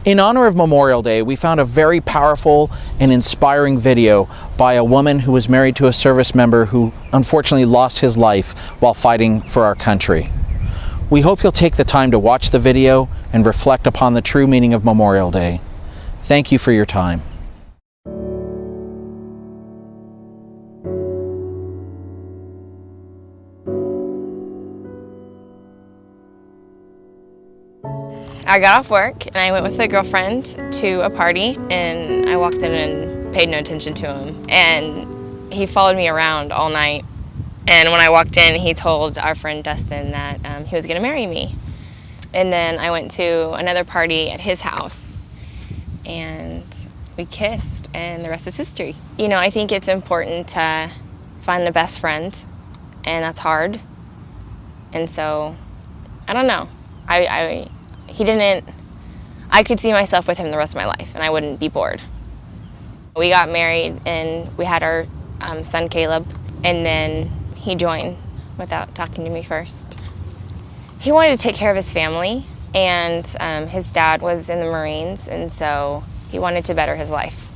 In honor of Memorial Day, we found a very powerful and inspiring video by a woman who was married to a service member who unfortunately lost his life while fighting for our country. We hope you'll take the time to watch the video and reflect upon the true meaning of Memorial Day. Thank you for your time. I got off work and I went with a girlfriend to a party, and I walked in and paid no attention to him, and he followed me around all night. And when I walked in, he told our friend Dustin that he was going to marry me. And then I went to another party at his house and we kissed, and the rest is history. You know, I think it's important to find the best friend, and that's hard. And so, I don't know. I could see myself with him the rest of my life, and I wouldn't be bored. We got married and we had our son Caleb, and then he joined without talking to me first. He wanted to take care of his family, and his dad was in the Marines, and so he wanted to better his life.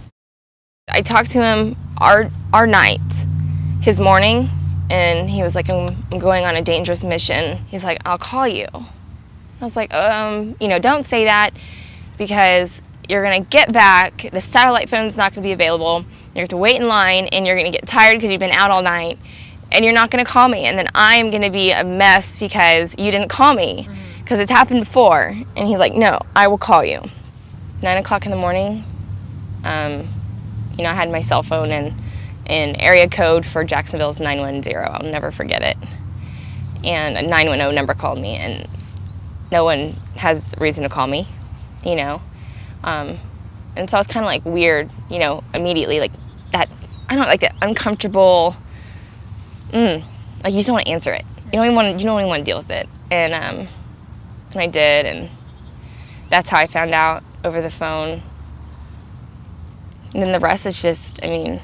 I talked to him our night, his morning, and he was like, I'm going on a dangerous mission. He's like, I'll call you. I was like, you know, don't say that, because you're gonna get back, the satellite phone's not gonna be available, you have to wait in line, and you're gonna get tired because you've been out all night, and you're not gonna call me, and then I'm gonna be a mess because you didn't call me, because it's happened before. And he's like, no, I will call you. 9 o'clock in the morning, you know, I had my cell phone, and area code for Jacksonville's 910, I'll never forget it. And a 910 number called me, and no one has reason to call me, you know. And so I was kind of like weird, you know, immediately, like that, I don't like that uncomfortable, like you just don't want to answer it. You don't even want to deal with it. And I did, and that's how I found out over the phone. And then the rest is just, I mean,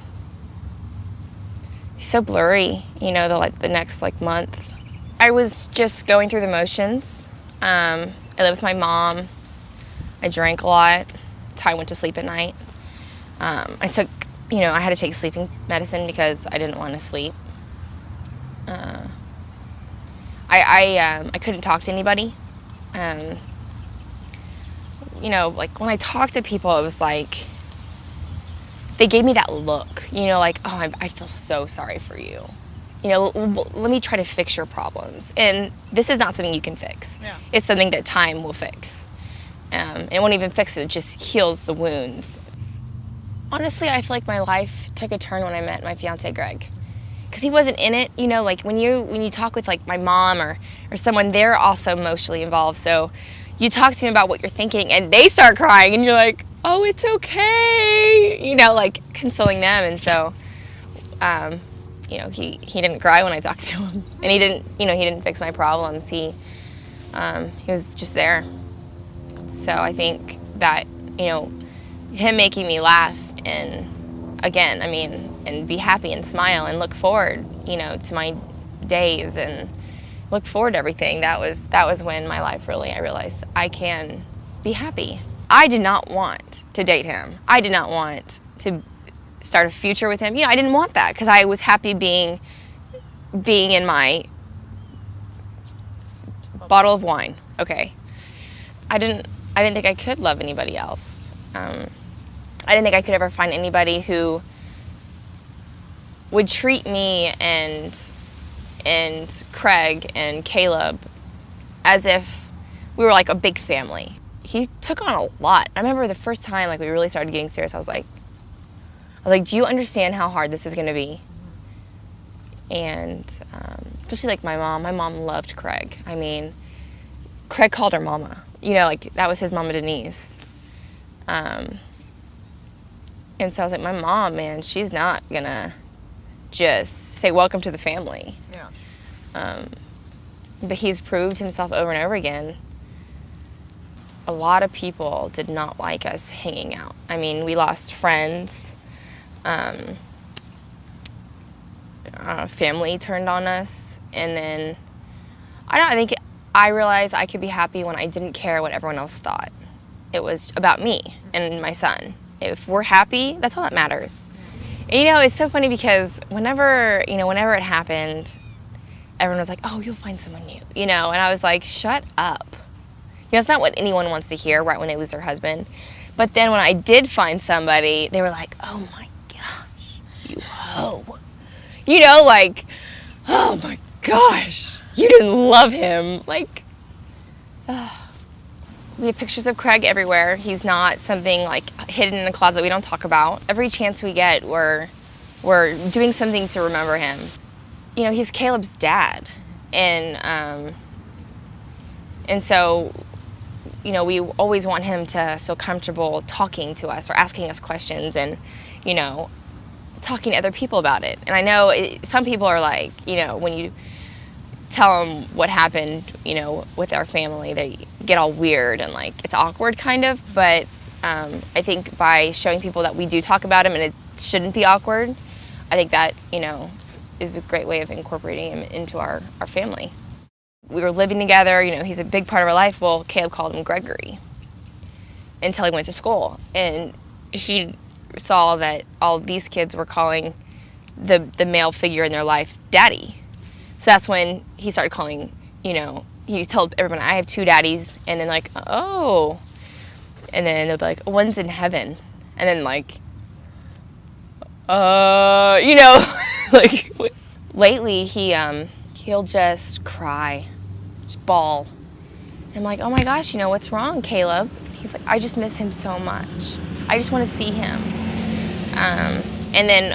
so blurry, you know, the next month. I was just going through the motions. I lived with my mom. I drank a lot. That's how I went to sleep at night. I took, you know, I had to take sleeping medicine because I didn't want to sleep. I couldn't talk to anybody. You know, like when I talked to people, it was like, they gave me that look, you know, like, oh, I feel so sorry for you. You know, let me try to fix your problems. And this is not something you can fix. Yeah. It's something that time will fix. It won't even fix it, it just heals the wounds. Honestly, I feel like my life took a turn when I met my fiance, Greg. Because he wasn't in it, you know, like when you talk with like my mom or someone, they're also emotionally involved. So you talk to them about what you're thinking and they start crying and you're like, oh, it's okay. You know, like consoling them. And so, you know, he didn't cry when I talked to him, and he didn't fix my problems. He was just there. So I think that, you know, him making me laugh and again, I mean, and be happy and smile and look forward, you know, to my days and look forward to everything. That was when my life really, I realized I can be happy. I did not want to date him. I did not want to start a future with him. You know, I didn't want that because I was happy being in my bottle of wine. Okay. I didn't think I could love anybody else. I didn't think I could ever find anybody who would treat me and Craig and Caleb as if we were like a big family. He took on a lot. I remember the first time like we really started getting serious, I was like, do you understand how hard this is going to be? And especially like my mom loved Craig. I mean, Craig called her mama. You know, like that was his mama Denise. And so I was like, my mom, man, she's not gonna just say welcome to the family. Yeah. But he's proved himself over and over again. A lot of people did not like us hanging out. I mean, we lost friends. Family turned on us, and then I think I realized I could be happy when I didn't care what everyone else thought. It was about me and my son. If we're happy, that's all that matters. And you know, it's so funny because whenever it happened, everyone was like, oh, you'll find someone new, you know? And I was like, shut up. You know, it's not what anyone wants to hear right when they lose their husband. But then when I did find somebody, they were like, oh my gosh, you hoe. You know, like, oh my gosh, you didn't love him. Like, we have pictures of Craig everywhere. He's not something like hidden in a closet we don't talk about. Every chance we get, we're doing something to remember him. You know, he's Caleb's dad, and so, you know, we always want him to feel comfortable talking to us or asking us questions, and, you know, talking to other people about it. And I know some people are like, you know, when you tell them what happened, you know, with our family, they get all weird and like it's awkward kind of. But I think by showing people that we do talk about him and it shouldn't be awkward, I think that, you know, is a great way of incorporating him into our family. We were living together, you know, he's a big part of our life. Well, Caleb called him Gregory until he went to school, and he saw that all these kids were calling the male figure in their life Daddy. So that's when he started calling, you know, he told everyone, I have 2 daddies, and then like, oh, and then they'll be like, one's in heaven, and then like, you know, like, lately he'll just cry, just bawl. And I'm like, oh my gosh, you know, what's wrong, Caleb? He's like, I just miss him so much. I just want to see him. And then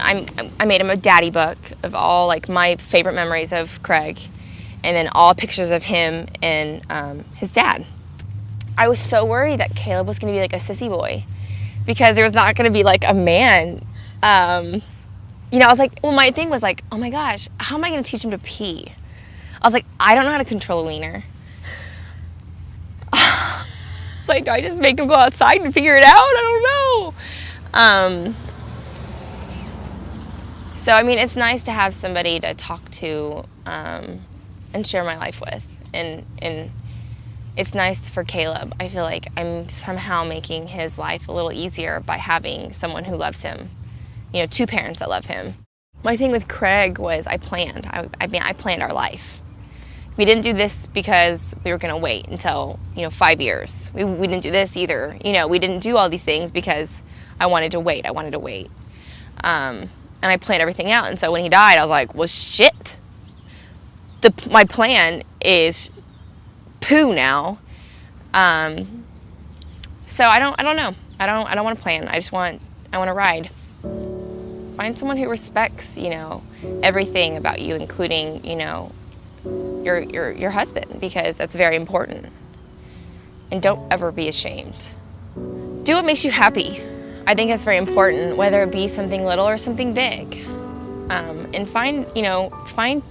I made him a daddy book of all like my favorite memories of Craig, and then all pictures of him and his dad. I was so worried that Caleb was going to be like a sissy boy because there was not going to be like a man. You know, I was like, well, my thing was like, oh my gosh, how am I going to teach him to pee? I was like, I don't know how to control a wiener. It's like, do I just make him go outside and figure it out? I don't know. So, I mean, it's nice to have somebody to talk to and share my life with. And it's nice for Caleb. I feel like I'm somehow making his life a little easier by having someone who loves him. You know, 2 parents that love him. My thing with Craig was I planned. I planned our life. We didn't do this because we were going to wait until, you know, 5 years. We didn't do this either. You know, we didn't do all these things because I wanted to wait. And I planned everything out. And so when he died, I was like, well, shit. My plan is poo now. So I don't know. I don't want to plan. I want to ride. Find someone who respects, you know, everything about you, including, you know, your husband, because that's very important. And don't ever be ashamed. Do what makes you happy. I think that's very important, whether it be something little or something big. And find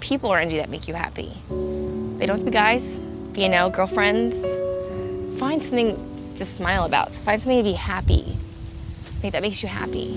people around you that make you happy. They don't have to be guys, you know, girlfriends. Find something to smile about. Find something to be happy. I think that makes you happy.